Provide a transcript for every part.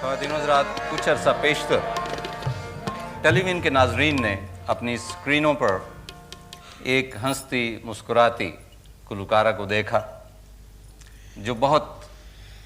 ख़वातीन हज़रात, कुछ अर्सा पेशतर टेलीविज़न के नाजरीन ने अपनी स्क्रीनों पर एक हंसती मुस्कुराती गुलकारा को देखा जो बहुत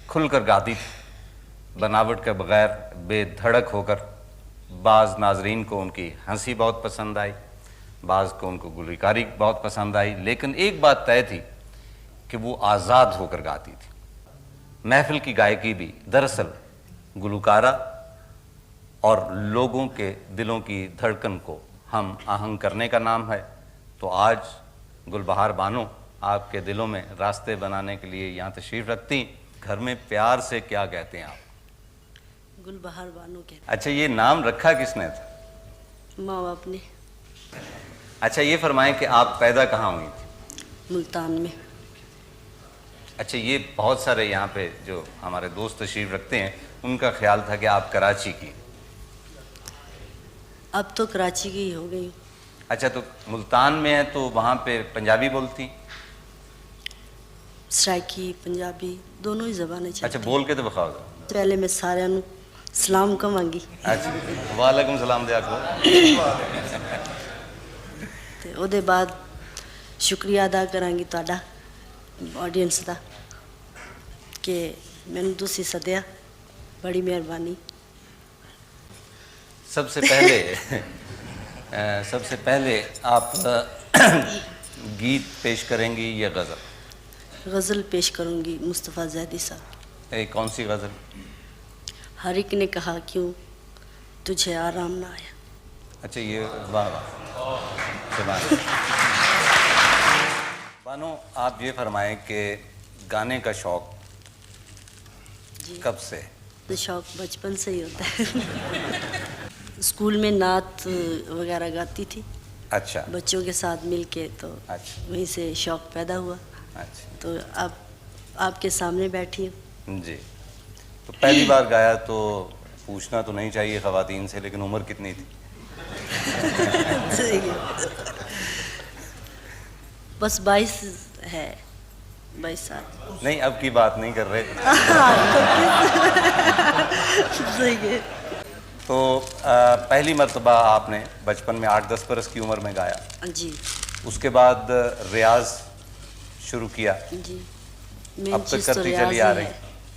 खुलकर गाती थी, बनावट के बगैर बेधड़क होकर। बाज़ नाजरीन को उनकी हंसी बहुत पसंद आई, बाज़ को उनको गुलकारी बहुत पसंद आई, लेकिन एक बात तय थी कि वो आज़ाद होकर गाती थी। महफिल की गायकी भी दरअसल गुलकारा और लोगों के दिलों की धड़कन को हम आहंग करने का नाम है। तो आज गुलबहार बानो आपके दिलों में रास्ते बनाने के लिए यहाँ तशरीफ़ रखती। घर में प्यार से क्या कहते हैं आप? गुलबहार बानो कहते। अच्छा, ये नाम रखा किसने था? माँ बाप ने। अच्छा, ये फरमाएं कि आप पैदा कहाँ हुई थी? मुल्तान में। अच्छा, ये बहुत सारे यहाँ पे जो हमारे दोस्त तशरीफ़ रखते हैं उनका ख्याल था कि आप कराची की। अब तो कराची की हो गई। अच्छा, तो मुल्तान में है तो वहाँ पे पंजाबी बोलती? सराइकी पंजाबी दोनों ही ज़बानें चलती। अच्छा, बोल के तो बखाओ। पहले मैं साਰਿਆਂ ਨੂੰ सलाम कवांगी। अच्छा, वालेकुम सलाम दिया करो। ਤੇ ਉਹਦੇ ਬਾਅਦ ਸ਼ੁਕਰੀਆ ਅਦਾ ਕਰਾਂਗੀ ਤੁਹਾਡਾ ਆਡੀਅנס ਦਾ ਕਿ ਮੈਨੂੰ ਤੁਸੀਂ ਸੱਦਿਆ, बड़ी मेहरबानी। सबसे पहले आप गीत पेश करेंगी या गज़ल? गज़ल पेश करूंगी मुस्तफ़ा ज़ैदी साहब। कौन सी गज़ल? हर एक ने कहा क्यों तुझे आराम ना आया। अच्छा, ये वाह वाह। बानो, आप ये फरमाएं कि गाने का शौक़ कब से? तो शौक़ बचपन से ही होता है। स्कूल में नात वगैरह गाती थी। अच्छा, बच्चों के साथ मिल के, तो अच्छा, वहीं से शौक़ पैदा हुआ। अच्छा, तो अब आपके सामने बैठी हूँ। जी। तो पहली बार गाया तो पूछना तो नहीं चाहिए ख़वातीन से, लेकिन उम्र कितनी थी? सही है। बस 22 है, 22 साल। नहीं, अब की बात नहीं कर रहे। सही है। तो पहली मर्तबा आपने बचपन में 8-10 बरस की उम्र में गाया। जी। उसके बाद रियाज शुरू किया। जी। अब तक करती चली आ रही।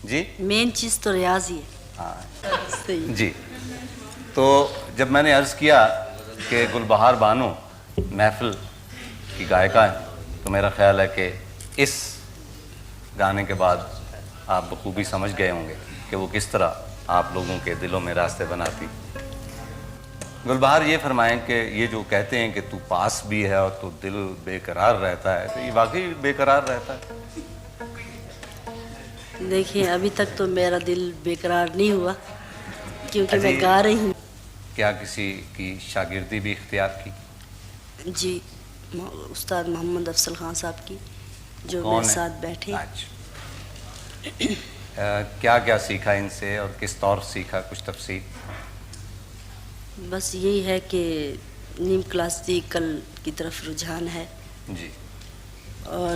जी, मेन चीज़ तो रियाज ही है। हाँ सही। जी। तो जब मैंने अर्ज़ किया कि गुलबहार बानो महफिल की गायिका है, तो मेरा ख्याल है कि इस गाने के बाद आप बखूबी समझ गए होंगे कि वो किस तरह आप लोगों के दिलों में रास्ते बनाती। गुलबहार, ये फरमाएं कि ये जो कहते हैं कि तू पास भी है और तो दिल बेकरार रहता है, तो ये वाकई बेकरार रहता है? देखिए, अभी तक तो मेरा दिल बेकरार नहीं हुआ क्योंकि मैं गा रही हूँ। क्या किसी की शागिर्दी भी इख्तियार की? जी, उस्ताद मोहम्मद अफसल खान साहब की, जो मेरे साथ बैठे। क्या क्या सीखा इनसे और किस तौर सीखा, कुछ तफसील? बस यही है कि नीम क्लासिकल की तरफ रुझान है जी, और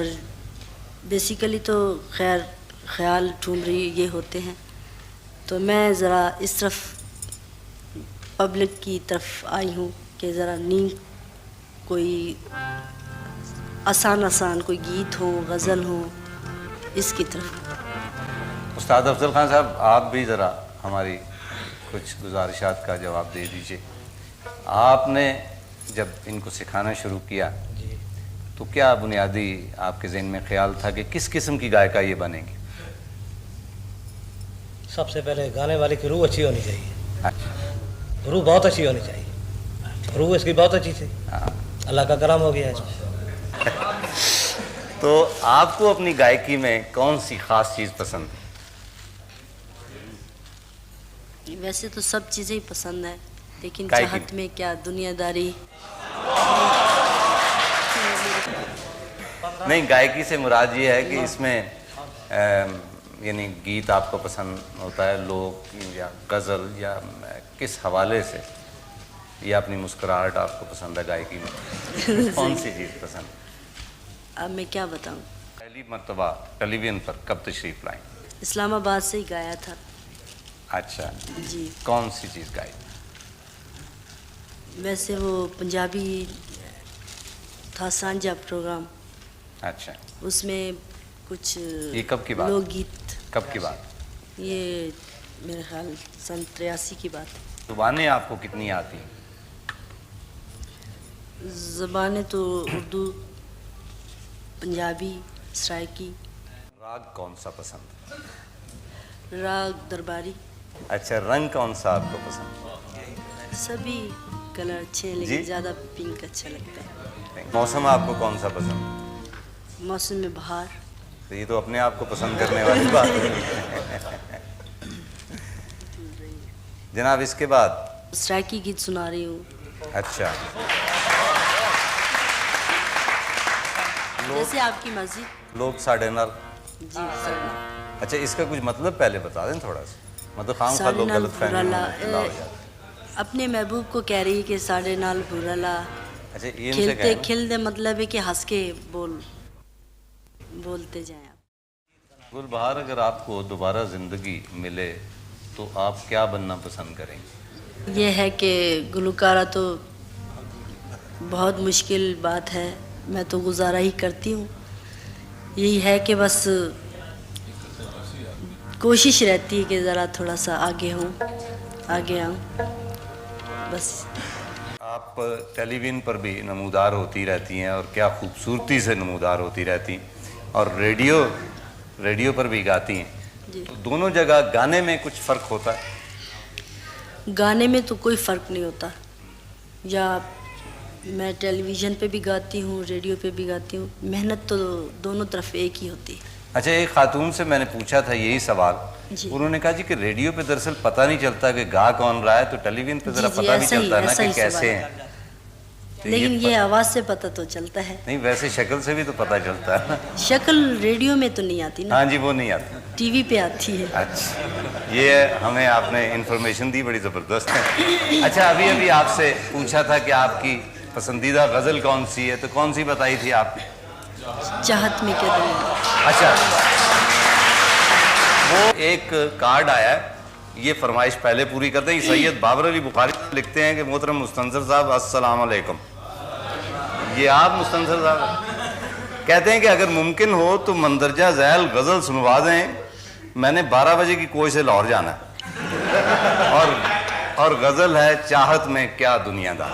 बेसिकली तो खैर ख्याल ठुमरी ये होते हैं, तो मैं ज़रा इस तरफ पब्लिक की तरफ आई हूँ कि ज़रा नीम कोई आसान कोई गीत हो, गज़ल हो, इसकी तरफ। उस्ताद अफजल खान साहब, आप भी ज़रा हमारी कुछ गुजारिशात का जवाब दे दीजिए। आपने जब इनको सिखाना शुरू किया तो क्या बुनियादी आपके ज़हन में ख्याल था कि किस किस्म की गायिका ये बनेगी? सबसे पहले गाने वाले की रूह अच्छी होनी चाहिए। अच्छा, रूह बहुत अच्छी होनी चाहिए। रूह इसकी बहुत अच्छी थी। अल्लाह का करम हो गया इसमें। तो आपको अपनी गायकी में कौन सी ख़ास चीज़ पसंद है? वैसे तो सब चीज़ें ही पसंद है, लेकिन गायकी चाहत में क्या दुनियादारी। नहीं, गायकी से मुराद ये है कि इसमें यानी गीत आपको पसंद होता है, लोग या गज़ल, या किस हवाले से, या अपनी मुस्कुराहट आपको पसंद है गायकी में? कौन सी चीज़ पसंद? अब मैं क्या बताऊं। पहली मर्तबा टेलीविज़न पर कब तशरीफ़ लाएं? इस्लामाबाद से ही गाया था। अच्छा, जी। कौन सी चीज़ गाई? वैसे वो पंजाबी था सांझा प्रोग्राम, अच्छा, उसमें कुछ ये कब की बात? लोकगीत। कब की बात? ये मेरे ख्याल सन 83 की बात है। ज़ुबानें आपको कितनी आती हैं? ज़बानें तो उर्दू, पंजाबी, सराइकी। राग कौन सा पसंद है? राग दरबारी। अच्छा, रंग कौन सा आपको पसंद सभी कलर अच्छे हैं, जी? लेकिन ज़्यादा पिंक अच्छा लगता है। है? मौसम आपको कौन सा पसंद है? मौसम में बहार। तो ये तो अपने आप को पसंद करने वाली बात है। जनाब, इसके बाद सराइकी गीत सुना रही हूँ। अच्छा, जैसे आपकी मर्जी। लोग साढ़े नाल। जी सर। अच्छा, इसका कुछ मतलब पहले बता दें थोड़ा सा, मतलब खाम खा लोग गलत फहमी हो जाते। अपने महबूब को कह रही है कि साढ़े नाल बुराला। अच्छा, ये इनसे खिलते कहें। खिलते मतलब है कि हंस के बोलते जाएं आप। गुलबहार, अगर आपको दोबारा ज़िंदगी मिले तो आप क्या बनना पसंद करेंगे? ये है कि गुलकारा तो बहुत मुश्किल बात है, मैं तो गुजारा ही करती हूँ। यही है कि बस कोशिश रहती है कि ज़रा थोड़ा सा आगे आऊँ बस। आप टेलीविज़न पर भी नमूदार होती रहती हैं और क्या खूबसूरती से नमूदार होती रहती हैं, और रेडियो पर भी गाती हैं। तो दोनों जगह गाने में कुछ फ़र्क होता है? गाने में तो कोई फ़र्क नहीं होता। या मैं टेलीविज़न पे भी गाती हूँ, रेडियो पे भी गाती हूँ, मेहनत तो दोनों तरफ एक ही होती है। अच्छा, एक खातून से मैंने पूछा था यही सवाल, जी। उन्होंने कहा जी कि रेडियो पे दरअसल पता नहीं चलता कि गा कौन रहा है, तो टेलीविज़न पे ज़रा जी, पता भी ऐसा ही- चलता है ना ऐसा कि ही कैसे सवाल है। हैं। तो लेकिन ये पता- आवाज़ से पता तो चलता है। नहीं, वैसे शक्ल से भी तो पता चलता है ना। शक्ल रेडियो में तो नहीं आती ना, हाँ जी, वो नहीं आती। टीवी पे आती है। अच्छा, ये हमें आपने इंफॉर्मेशन दी, बड़ी ज़बरदस्त है। अच्छा, अभी आपसे पूछा था कि आपकी पसंदीदा गज़ल कौन सी है, तो कौन सी बताई थी आपने? चाहत में क्या दुनिया। अच्छा, वो एक कार्ड आया है, ये फरमाइश पहले पूरी करते हैं। सैयद बाबर अली बुखारी लिखते हैं कि मोहतरम मुस्तंसर साहब, अस्सलाम वालेकुम। ये आप मुस्तंसर साहब कहते हैं कि अगर मुमकिन हो तो मंदरजा झैल गज़ल सुनवा दें, मैंने 12 बजे की कोच से लाहौर जाना है, और गज़ल है चाहत में क्या दुनियादार।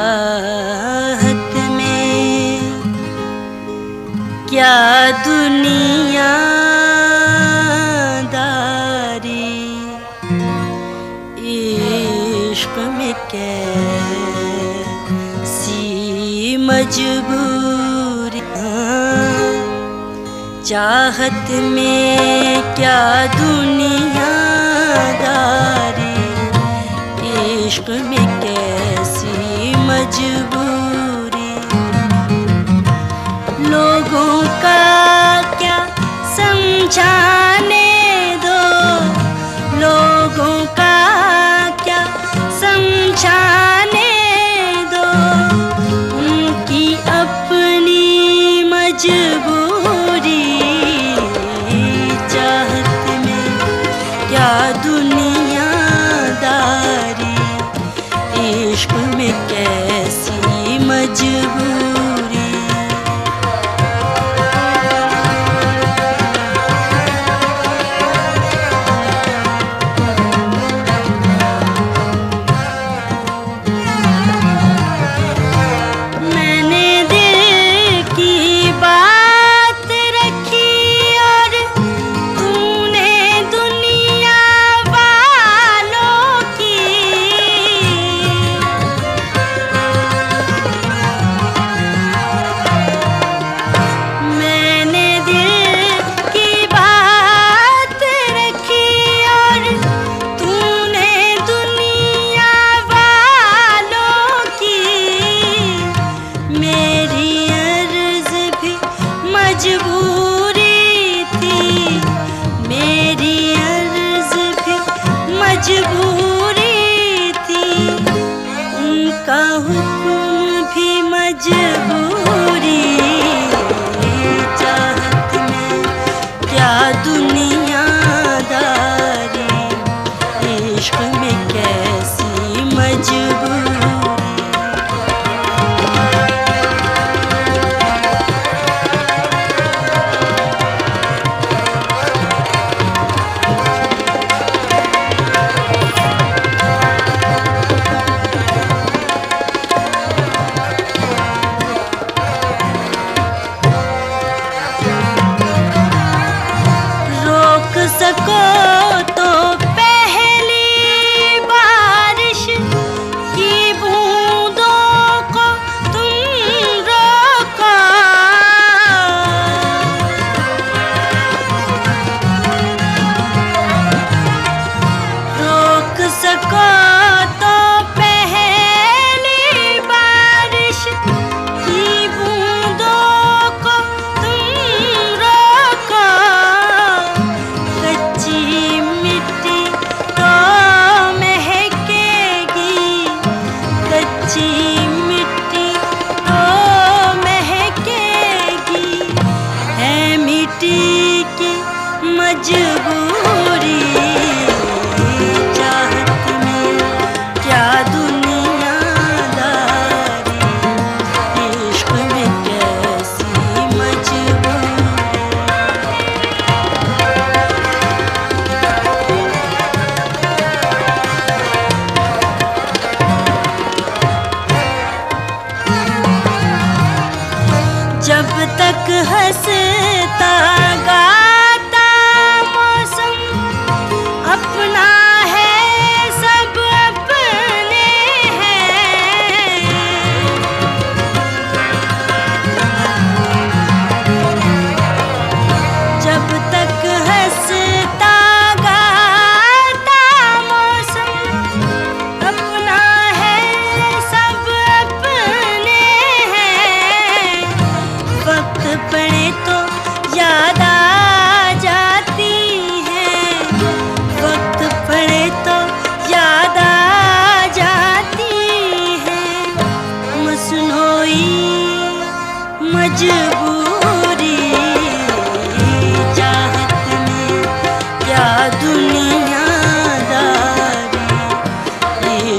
चाहत में क्या दुनियादारी, इश्क में कैसी मजबूरी। चाहत में क्या दुनियादारी, इश्क में कैसी मजबूरी। लोगों का क्या समझाने दो, लोगों का क्या समझाने दो, उनकी अपनी मजबूरी। चाहत में क्या दुनियादारी, इश्क में कैसी मजबूरी। मैंने दिल की बात रखी और तूने दुनिया वालों की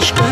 पेश कर